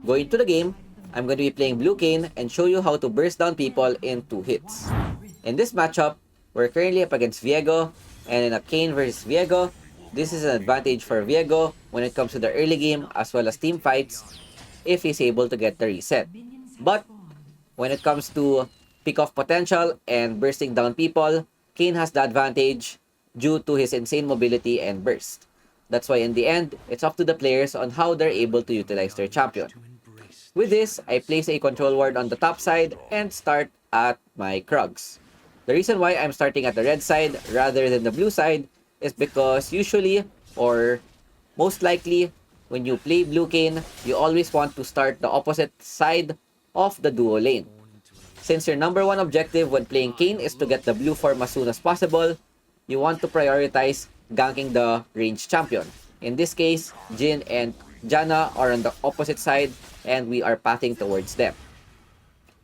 Going to the game, I'm going to be playing blue Kayn and show you how to burst down people in 2 hits. In this matchup, we're currently up against Viego, and in a Kayn versus Viego, this is an advantage for Viego when it comes to the early game as well as team fights if he's able to get the reset. But when it comes to pick-off potential and bursting down people, Kayn has the advantage due to his insane mobility and burst. That's why in the end, it's up to the players on how they're able to utilize their champion. With this, I place a control ward on the top side and start at my Krugs. The reason why I'm starting at the red side rather than the blue side is because usually, or most likely, when you play blue Kayn, you always want to start the opposite side of the duo lane. Since your number one objective when playing Kayn is to get the blue form as soon as possible, you want to prioritize ganking the ranged champion. In this case, Jhin and Janna are on the opposite side and we are pathing towards them.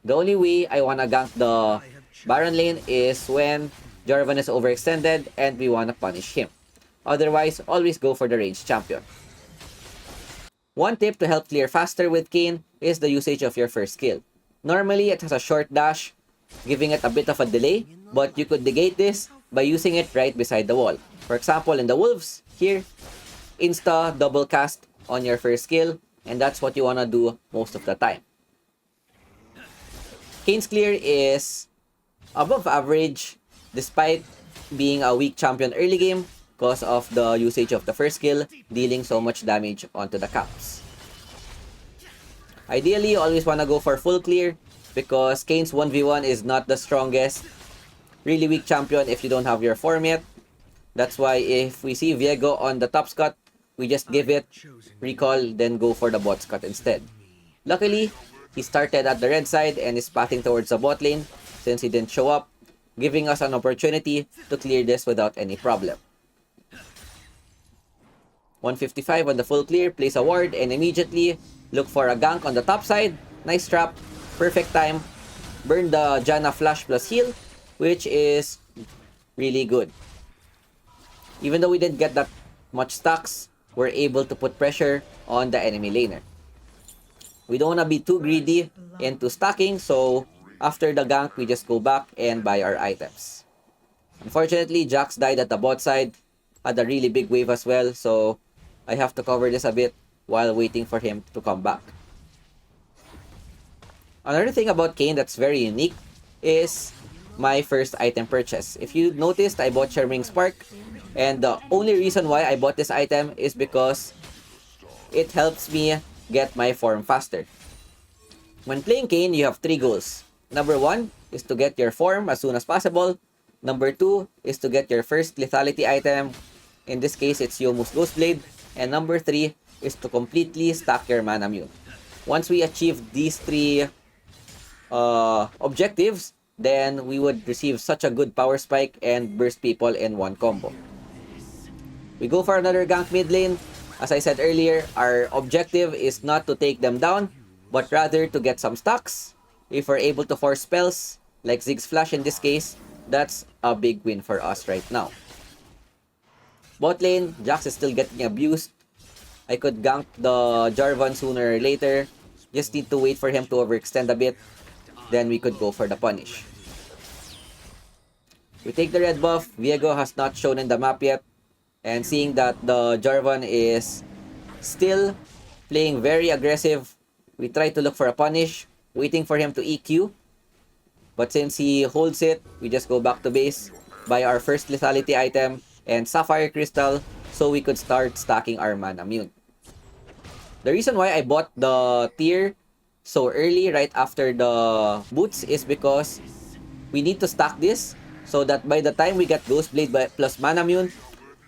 The only way I wanna gank the Baron lane is when Jarvan is overextended and we wanna punish him. Otherwise, always go for the ranged champion. One tip to help clear faster with Kayn is the usage of your first skill. Normally, it has a short dash, giving it a bit of a delay, but you could negate this by using it right beside the wall. For example, in the Wolves, here, insta double cast on your first skill, and that's what you wanna do most of the time. Kayn's clear is above average despite being a weak champion early game because of the usage of the first skill dealing so much damage onto the caps. Ideally, you always wanna go for full clear because Kayn's 1v1 is not the strongest. Really weak champion if you don't have your form yet. That's why if we see Viego on the top scut, we just give it recall, then go for the bot scut instead. Luckily, he started at the red side and is pathing towards the bot lane since he didn't show up, giving us an opportunity to clear this without any problem. 155 on the full clear, place a ward, and immediately look for a gank on the top side. Nice trap, perfect time. Burn the Janna flash plus heal, which is really good. Even though we didn't get that much stacks, we're able to put pressure on the enemy laner. We don't want to be too greedy into stacking, so after the gank, we just go back and buy our items. Unfortunately, Jax died at the bot side, had a really big wave as well, so I have to cover this a bit while waiting for him to come back. Another thing about Kayn that's very unique is my first item purchase. If you noticed, I bought Charming Spark, and the only reason why I bought this item is because it helps me get my form faster. When playing Kayn, you have 3 goals. Number 1 is to get your form as soon as possible. Number 2 is to get your first lethality item. In this case, it's Yomu's Ghostblade. And number 3 is to completely stack your mana mune. Once we achieve these 3 objectives, then we would receive such a good power spike and burst people in one combo. We go for another gank mid lane. As I said earlier, our objective is not to take them down, but rather to get some stacks. If we're able to force spells, like Ziggs Flash in this case, that's a big win for us right now. Bot lane, Jax is still getting abused. I could gank the Jarvan sooner or later. Just need to wait for him to overextend a bit. Then we could go for the punish. We take the red buff. Viego has not shown in the map yet. And seeing that the Jarvan is still playing very aggressive, we try to look for a punish, waiting for him to EQ. But since he holds it, we just go back to base, buy our first lethality item, and Sapphire Crystal, so we could start stacking our mana mune. The reason why I bought the tier so early, right after the boots, is because we need to stack this so that by the time we get Ghostblade plus mana mune,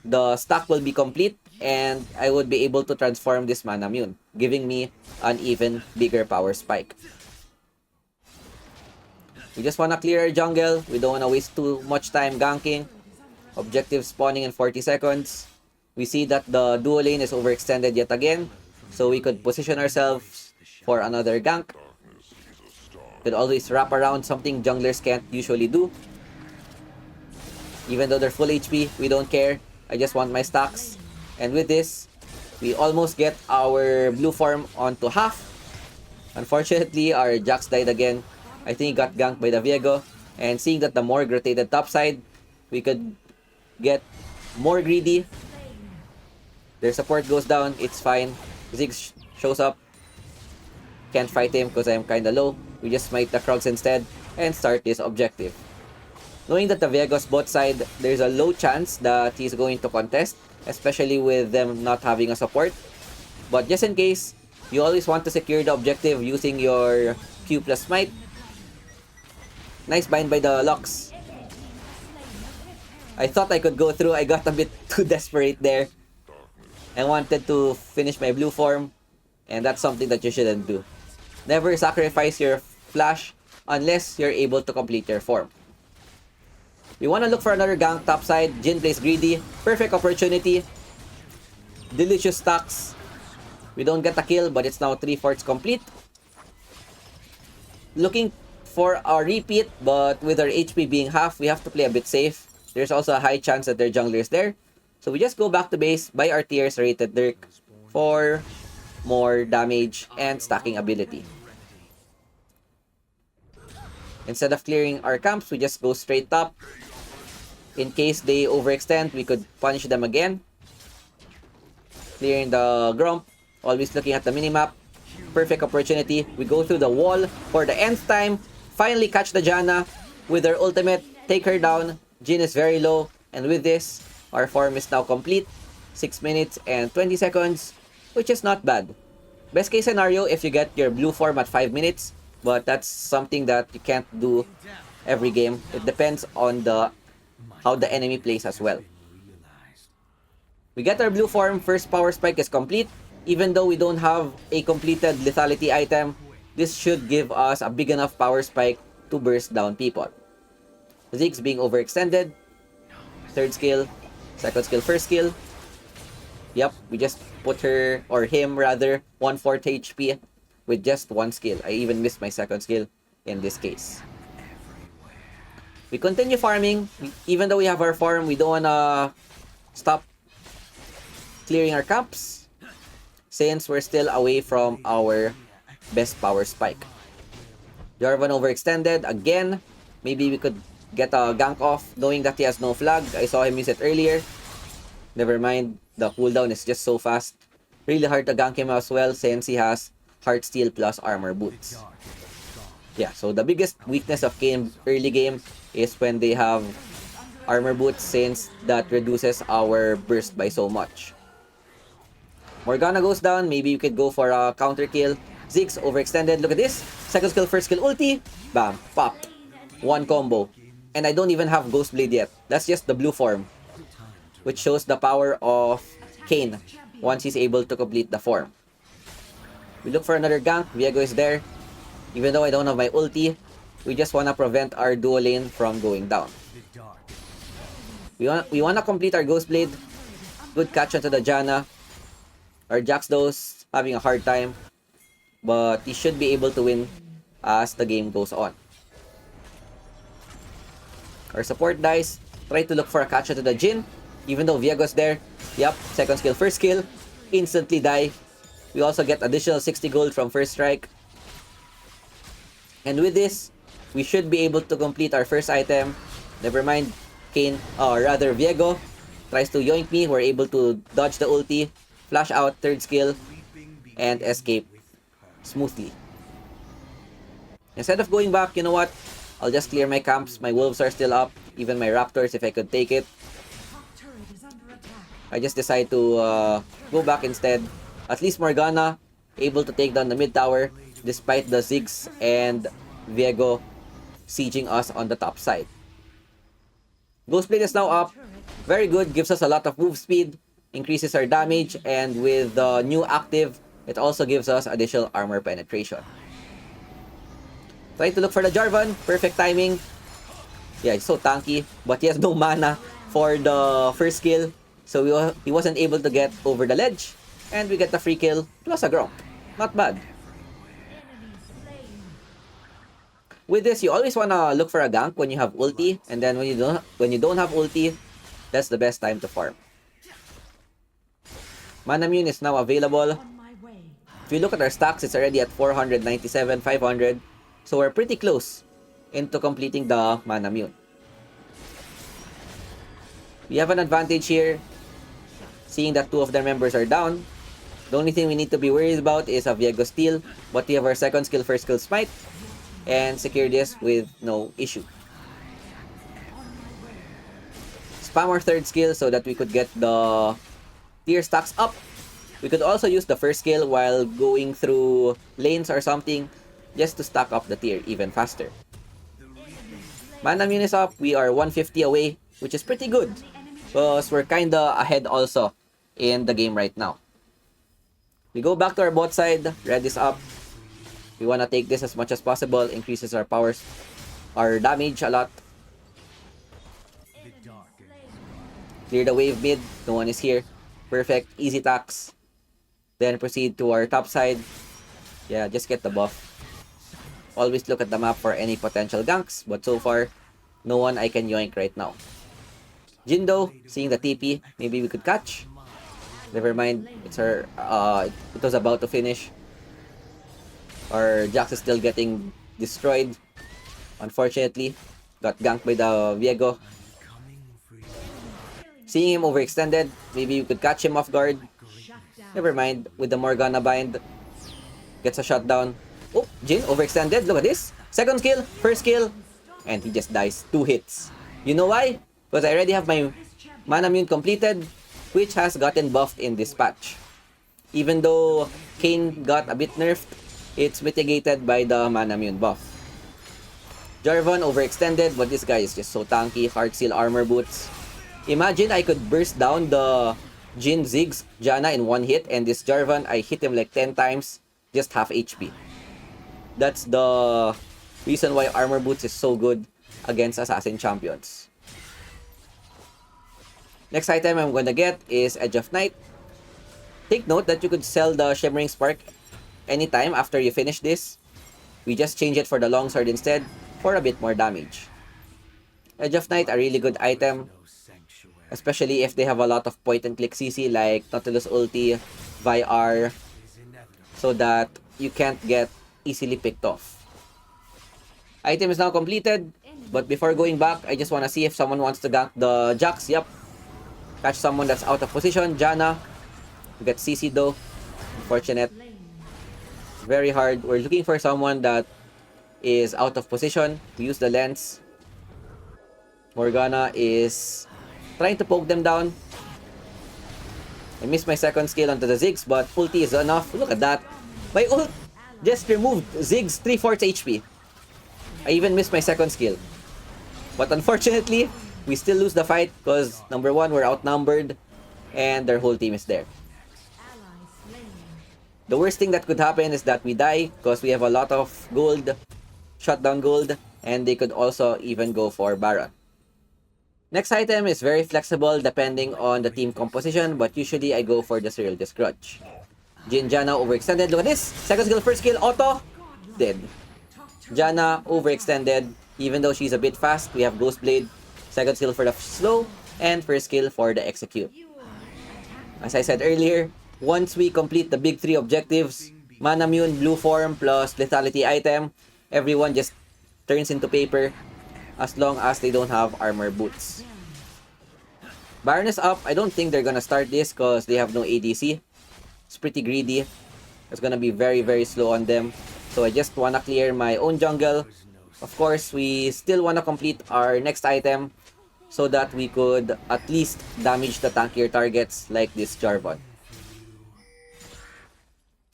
the stack will be complete and I would be able to transform this mana mune, giving me an even bigger power spike. We just want to clear our jungle. We don't want to waste too much time ganking. Objective spawning in 40 seconds. We see that the duo lane is overextended yet again, so we could position ourselves for another gank. Could always wrap around, something junglers can't usually do. Even though they're full HP, we don't care. I just want my stacks. And with this, we almost get our blue form onto half. Unfortunately, our Jax died again. I think he got ganked by the Viego. And seeing that the Morg rotated topside, we could get more greedy. Their support goes down. It's fine. Ziggs shows up. Can't fight him because I'm kinda low. We just smite the Krugs instead and start this objective. Knowing that the Viego's bot side, there's a low chance that he's going to contest, especially with them not having a support. But just in case, you always want to secure the objective using your Q plus smite. Nice bind by the Lux. I thought I could go through. I got a bit too desperate there. I wanted to finish my blue form, and that's something that you shouldn't do. Never sacrifice your flash unless you're able to complete your form. We want to look for another gank topside. Jhin plays greedy. Perfect opportunity. Delicious stacks. We don't get a kill, but it's now 3/4 complete. Looking for a repeat, but with our HP being half, we have to play a bit safe. There's also a high chance that their jungler is there. So we just go back to base, buy our tiers rated Dirk for more damage and stacking ability. Instead of clearing our camps, we just go straight top. In case they overextend, we could punish them again. Clearing the Grump. Always looking at the minimap. Perfect opportunity. We go through the wall for the nth time. Finally catch the Janna with her ultimate. Take her down. Jhin is very low. And with this, our form is now complete. 6 minutes and 20 seconds, which is not bad. Best case scenario if you get your blue form at 5 minutes. But that's something that you can't do every game. It depends on how the enemy plays as well. We get our blue form. First power spike is complete. Even though we don't have a completed lethality item, this should give us a big enough power spike to burst down people. Ziggs being overextended. Third skill. Second skill. First skill. Yep, we just put her, or him rather, 1/4 HP with just one skill. I even missed my second skill in this case. We continue farming. Even though we have our farm, we don't wanna stop clearing our camps since we're still away from our best power spike. Jarvan overextended again. Maybe we could get a gank off knowing that he has no flag. I saw him use it earlier. Never mind, the cooldown is just so fast. Really hard to gank him as well since he has Heartsteel plus armor boots. Yeah, so the biggest weakness of Kayn early game is when they have armor boots since that reduces our burst by so much. Morgana goes down. Maybe you could go for a counter kill. Ziggs overextended. Look at this. Second skill, first skill, ulti. Bam. Pop. One combo. And I don't even have Ghost Blade yet. That's just the blue form, which shows the power of Kayn once he's able to complete the form. We look for another gank. Viego is there. Even though I don't have my ulti, we just want to prevent our duo lane from going down. We want to complete our Ghost Blade. Good catch onto the Janna. Our Jax those having a hard time, but he should be able to win as the game goes on. Our support dies. Try to look for a catch onto the Jhin. Even though Viego's there. Yep, second skill, first skill. Instantly die. We also get additional 60 gold from first strike. And with this, we should be able to complete our first item. Never mind, Kayn, or rather Viego, tries to yoink me. We're able to dodge the ulti, flash out, third skill, and escape smoothly. Instead of going back, you know what? I'll just clear my camps. My wolves are still up. Even my raptors, if I could take it. I just decide to go back instead. At least Morgana able to take down the mid tower despite the Ziggs and Viego sieging us on the top side. Ghostblade is now up. Very good. Gives us a lot of move speed. Increases our damage. And with the new active, it also gives us additional armor penetration. Try to look for the Jarvan. Perfect timing. Yeah, he's so tanky. But he has no mana for the first skill. So he wasn't able to get over the ledge. And we get the free kill plus a Grump. Not bad. With this, you always wanna look for a gank when you have ulti, and then when you don't have ulti, that's the best time to farm. Manamune is now available. If we look at our stacks, it's already at 497, 500. So we're pretty close into completing the Mana Mune. We have an advantage here, seeing that 2 of their members are down. The only thing we need to be worried about is a Viego steal, but we have our second skill, first skill smite, and secure this with no issue. Spam our third skill so that we could get the tier stacks up. We could also use the first skill while going through lanes or something, just to stack up the tier even faster. Mana Mune is up, we are 150 away, which is pretty good, because we're kinda ahead also in the game right now. We go back to our bot side, red is up. We wanna take this as much as possible, increases our powers, our damage a lot. Clear the wave mid, no one is here. Perfect, easy tax. Then proceed to our top side. Yeah, just get the buff. Always look at the map for any potential ganks, but so far, no one I can yoink right now. Jindo, seeing the TP, maybe we could catch. Never mind, it's her, it was about to finish. Our Jax is still getting destroyed. Unfortunately, got ganked by the Viego. Seeing him overextended, maybe we could catch him off guard. Never mind, with the Morgana bind, gets a shutdown. Oh, Jin overextended, look at this. Second skill, first skill, and he just dies. 2 hits. You know why? Because I already have my Mana Mune completed, which has gotten buffed in this patch. Even though Kayn got a bit nerfed, it's mitigated by the Mana Mune buff. Jarvan overextended, but this guy is just so tanky. Heart Seal armor boots. Imagine I could burst down the Jin, Ziggs, Janna in 1 hit, and this Jarvan, I hit him like 10 times, just half HP. That's the reason why armor boots is so good against assassin champions. Next item I'm gonna get is Edge of Night. Take note that you could sell the Shimmering Spark anytime after you finish this. We just change it for the longsword instead for a bit more damage. Edge of Night, a really good item, especially if they have a lot of point and click CC like Nautilus ulti, Vi-R, so that you can't get easily picked off. Item is now completed, but before going back, I just want to see if someone wants to gank the Jax. Yep. Catch someone that's out of position. Janna. We get CC though. Unfortunate. Very hard. We're looking for someone that is out of position to use the lens. Morgana is trying to poke them down. I missed my second skill onto the Ziggs, but ulti is enough. Look at that. My ult just removed Ziggs 3/4 HP. I even missed my second skill. But unfortunately, we still lose the fight because number 1, we're outnumbered and their whole team is there. The worst thing that could happen is that we die because we have a lot of gold, shutdown gold, and they could also even go for Baron. Next item is very flexible depending on the team composition, but usually I go for the Serial Disgrudge. Jin, Janna overextended. Look at this. Second skill, first skill, auto. Dead. Janna overextended. Even though she's a bit fast, we have Ghost Blade. Second skill for the slow, and first skill for the execute. As I said earlier, once we complete the big 3 objectives, Mana Mune, Blue Form, plus Lethality item, everyone just turns into paper as long as they don't have armor boots. Baron is up. I don't think they're gonna start this because they have no ADC. It's pretty greedy. It's gonna be very, very slow on them. So I just wanna clear my own jungle. Of course, we still wanna complete our next item so that we could at least damage the tankier targets like this Jarvan.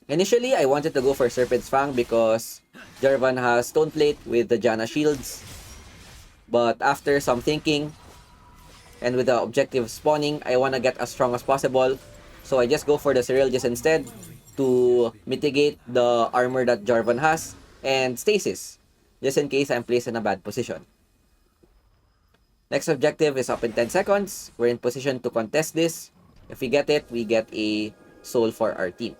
Initially, I wanted to go for Serpent's Fang because Jarvan has Stone Plate with the Janna shields. But after some thinking, and with the objective spawning, I want to get as strong as possible. So I just go for the Serial just instead to mitigate the armor that Jarvan has and Stasis, just in case I'm placed in a bad position. Next objective is up in 10 seconds. We're in position to contest this. If we get it, we get a soul for our team.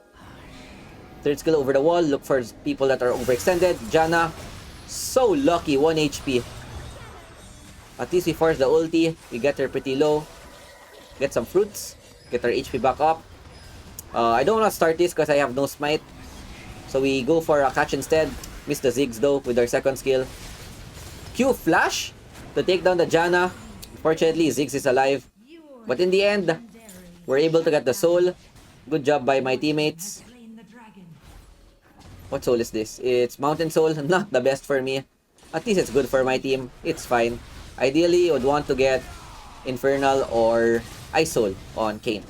Third skill over the wall. Look for people that are overextended. Janna, so lucky, 1 HP. At least we force the ulti. We get her pretty low. Get some fruits. Get her HP back up. I don't want to start this because I have no smite. So we go for a catch instead. Miss the Ziggs though with our second skill. Q flash to take down the Janna. Unfortunately, Ziggs is alive. But in the end, we're able to get the soul. Good job by my teammates. What soul is this? It's Mountain Soul. Not the best for me. At least it's good for my team. It's fine. Ideally, you would want to get Infernal or Ice Soul on Kayn.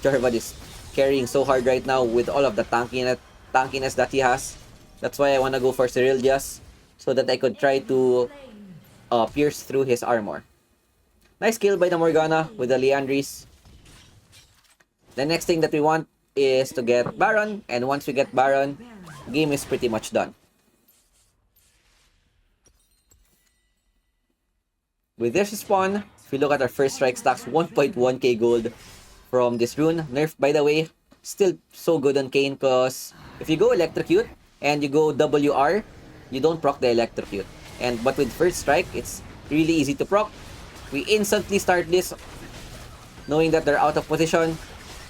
Jarvan is carrying so hard right now with all of the tankiness that he has. That's why I want to go for Cyrillias, so that I could try to pierce through his armor. Nice kill by the Morgana with the Liandry's. The next thing that we want is to get Baron, and once we get Baron, game is pretty much done. With this spawn, if we look at our first strike stacks, 1.1k gold from this rune. Nerfed, by the way. Still so good on Kayn, because if you go Electrocute and you go WR, you don't proc the Electrocute. But with first strike, it's really easy to proc. We instantly start this knowing that they're out of position.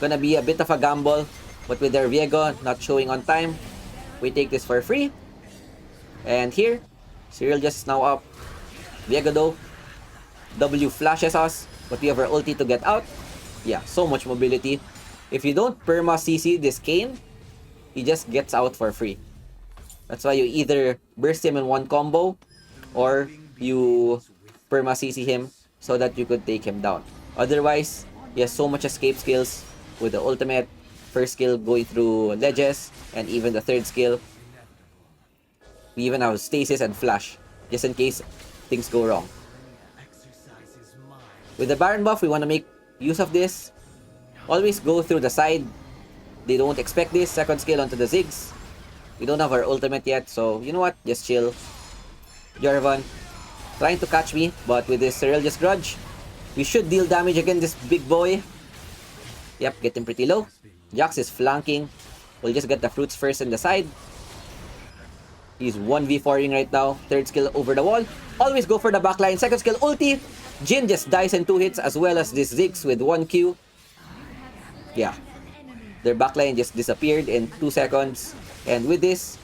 Gonna be a bit of a gamble, but with their Viego not showing on time, we take this for free. And here, Cyril just now up. Viego though, W flashes us, but we have our ulti to get out. Yeah, so much mobility. If you don't perma CC this Kayn, he just gets out for free. That's why you either burst him in one combo, or you perma CC him so that you could take him down. Otherwise, he has so much escape skills with the ultimate, first skill going through ledges, and even the third skill. We even have stasis and flash, just in case things go wrong. With the Baron buff, we want to make use of this. Always go through the side. They don't expect this. Second skill onto the Ziggs. We don't have our ultimate yet, so you know what? Just chill. Jarvan trying to catch me, but with this Cyrillia's Grudge, we should deal damage against this big boy. Yep, get him pretty low. Jax is flanking. We'll just get the fruits first in the side. He's 1v4ing right now. Third skill over the wall. Always go for the backline. Second skill ulti. Jhin just dies in 2 hits, as well as this Ziggs with 1 Q. Yeah. Their backline just disappeared in 2 seconds. And with this,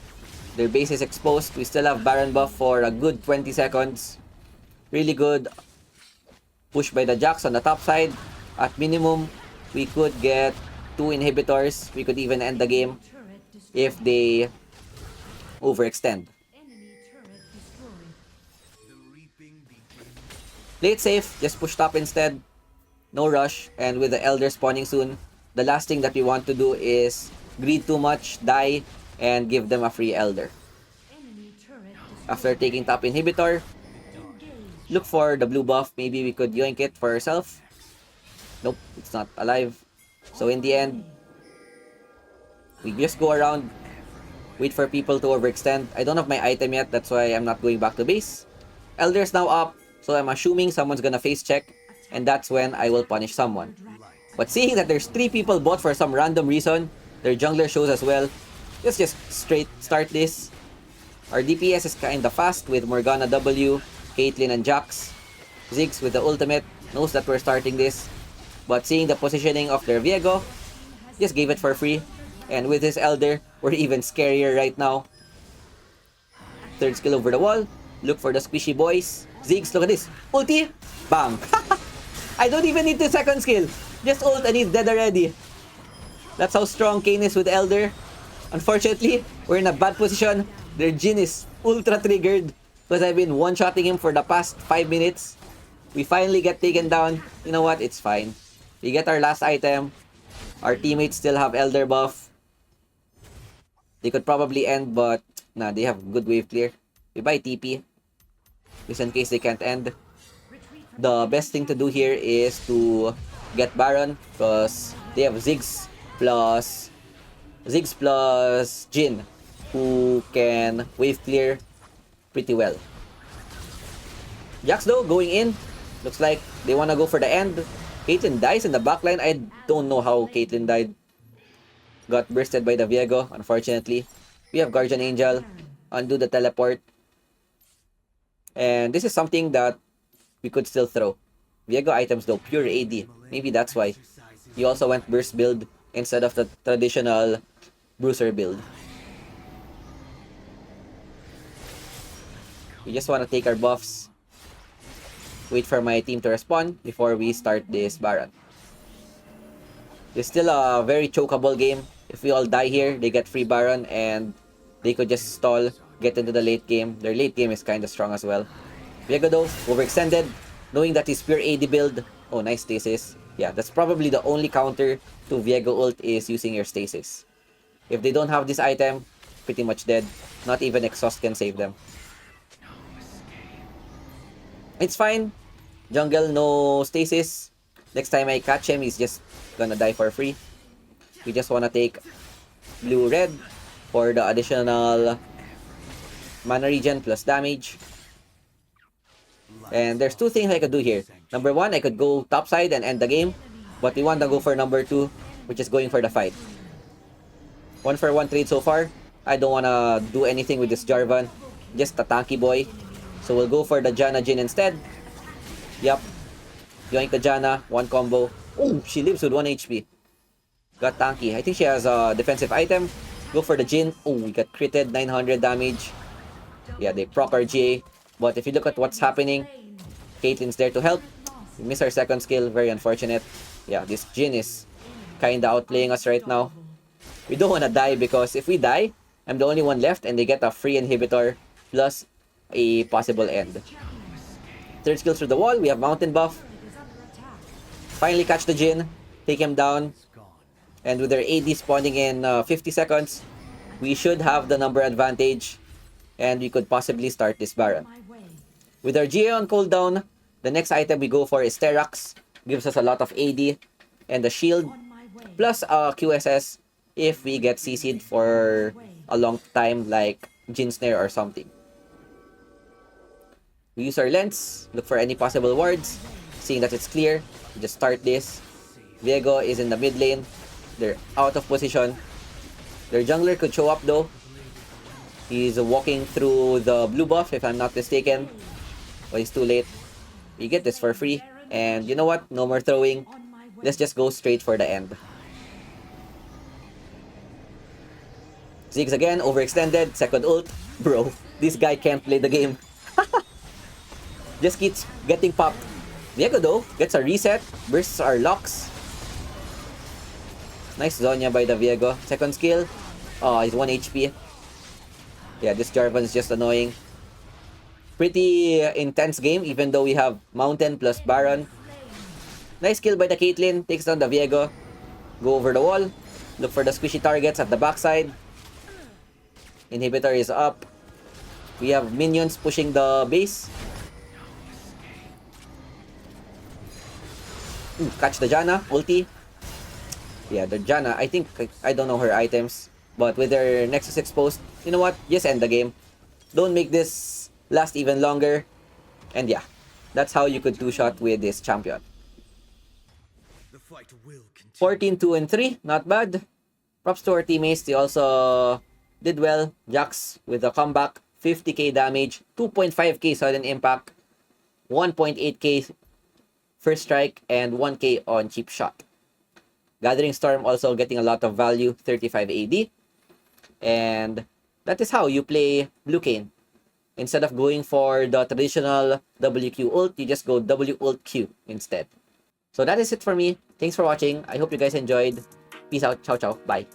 their base is exposed. We still have Baron buff for a good 20 seconds. Really good push by the Jax on the top side. At minimum, we could get 2 inhibitors. We could even end the game if they overextend. Play it safe, just push top instead. No rush, and with the Elder spawning soon, the last thing that we want to do is greed too much, die, and give them a free Elder. After taking top inhibitor, look for the blue buff. Maybe we could yoink it for ourselves. Nope, it's not alive. So in the end, we just go around, wait for people to overextend. I don't have my item yet, that's why I'm not going back to base. Elder's now up, so I'm assuming someone's gonna face check, and that's when I will punish someone. But seeing that there's 3 people bot for some random reason, their jungler shows as well, let's just straight start this. Our DPS is kinda fast with Morgana W, Caitlyn and Jax. Ziggs with the ultimate knows that we're starting this, but seeing the positioning of their Viego, just gave it for free. And with his Elder, we're even scarier right now. Third skill over the wall. Look for the squishy boys. Ziggs, look at this. Ulti! Bang! I don't even need the second skill. Just ult and he's dead already. That's how strong Kayn is with Elder. Unfortunately, we're in a bad position. Their Jhin is ultra triggered because I've been one-shotting him for the past 5 minutes. We finally get taken down. You know what? It's fine. We get our last item. Our teammates still have Elder buff. They could probably end, but nah, they have good wave clear. We buy TP just in case they can't end. The best thing to do here is to get Baron because they have Ziggs plus Jhin, who can wave clear pretty well. Jax though going in. Looks like they wanna go for the end. Caitlyn dies in the backline. I don't know how Caitlyn died. Got bursted by the Viego, unfortunately. We have Guardian Angel. Undo the teleport. And this is something that we could still throw. Viego items though, pure AD. Maybe that's why. He also went burst build instead of the traditional bruiser build. We just want to take our buffs, wait for my team to respond before we start this Baron. It's still a very chokeable game. If we all die here, they get free Baron and they could just stall, get into the late game. Their late game is kind of strong as well. Viego though, overextended, knowing that his pure AD build. Oh, nice stasis. Yeah, that's probably the only counter to Viego ult is using your stasis. If they don't have this item, pretty much dead. Not even exhaust can save them. It's fine. Jungle, no stasis. Next time I catch him, he's just gonna die for free. We just wanna take blue-red for the additional mana regen plus damage. And there's two things I could do here. Number one, I could go topside and end the game. But we want to go for number two, which is going for the fight. 1-for-1 trade so far. I don't wanna do anything with this Jarvan. Just a tanky boy. So we'll go for the Janna Jhin instead. Yup. Yoink the Janna. One combo. Oh, she lives with 1 HP. Got tanky. I think she has a defensive item. Go for the Jhin. Oh, we got critted. 900 damage. Yeah, they proc our GA. But if you look at what's happening, Caitlyn's there to help. We miss our second skill. Very unfortunate. Yeah, this Jhin is kinda outplaying us right now. We don't wanna die because if we die, I'm the only one left and they get a free inhibitor plus a possible end. Third skill through the wall. We have mountain buff. Finally catch the Jhin. Take him down. And with their AD spawning in 50 seconds, we should have the number advantage. And we could possibly start this Baron. With our GA on cooldown, the next item we go for is Terax. Gives us a lot of AD and the shield. Plus QSS if we get CC'd for a long time like Jhin Snare or something. We use our lens, look for any possible wards. Seeing that it's clear, we just start this. Viego is in the mid lane. They're out of position. Their jungler could show up though. He's walking through the blue buff if I'm not mistaken. But it's too late. We get this for free. And you know what? No more throwing. Let's just go straight for the end. Ziggs again, overextended. Second ult. Bro, this guy can't play the game. Just keeps getting popped. Viego though, gets a reset. Bursts our locks. Nice Zonya by the Viego. Second skill. Oh, he's 1 HP. Yeah, this Jarvan is just annoying. Pretty intense game even though we have Mountain plus Baron. Nice kill by the Caitlyn. Takes down the Viego. Go over the wall. Look for the squishy targets at the backside. Inhibitor is up. We have minions pushing the base. Ooh, catch the Janna. Ulti. Yeah, the Janna. I think I don't know her items. But with their Nexus exposed, you know what? Just end the game. Don't make this last even longer. And yeah, that's how you could two-shot with this champion. 14-2-3, not bad. Props to our teammates. They also did well. Jax with a comeback. 50k damage, 2.5k sudden impact, 1.8k first strike, and 1k on cheap shot. Gathering Storm also getting a lot of value, 35 AD. And that is how you play Blue Kayn. Instead of going for the traditional WQ ult, you just go W ult Q instead. So that is it for me. Thanks for watching. I hope you guys enjoyed. Peace out. Ciao, ciao. Bye.